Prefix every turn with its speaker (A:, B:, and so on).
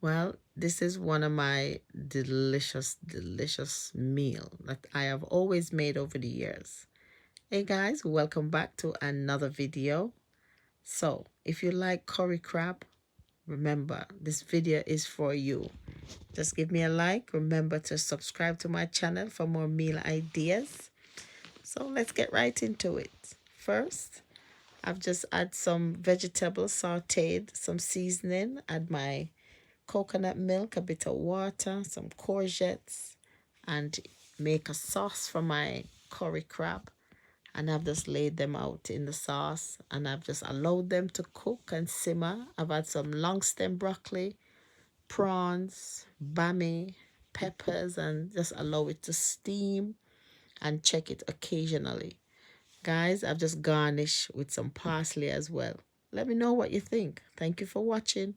A: Well, this is one of my delicious meal that I have always made over the years. Hey guys, welcome back to another video. So, if you like curry crab, remember this video is for you. Just give me a like. Remember to subscribe to my channel for more meal ideas. So, let's get right into it. First, I've just add some vegetables sauteed, some seasoning, add my coconut milk, a bit of water, some courgettes, and make a sauce for my curry crab. And I've just laid them out in the sauce and I've just allowed them to cook and simmer. I've had some long stem broccoli, prawns, bami, peppers, and just allow it to steam and check it occasionally. Guys, I've just garnished with some parsley as well. Let me know what you think. Thank you for watching.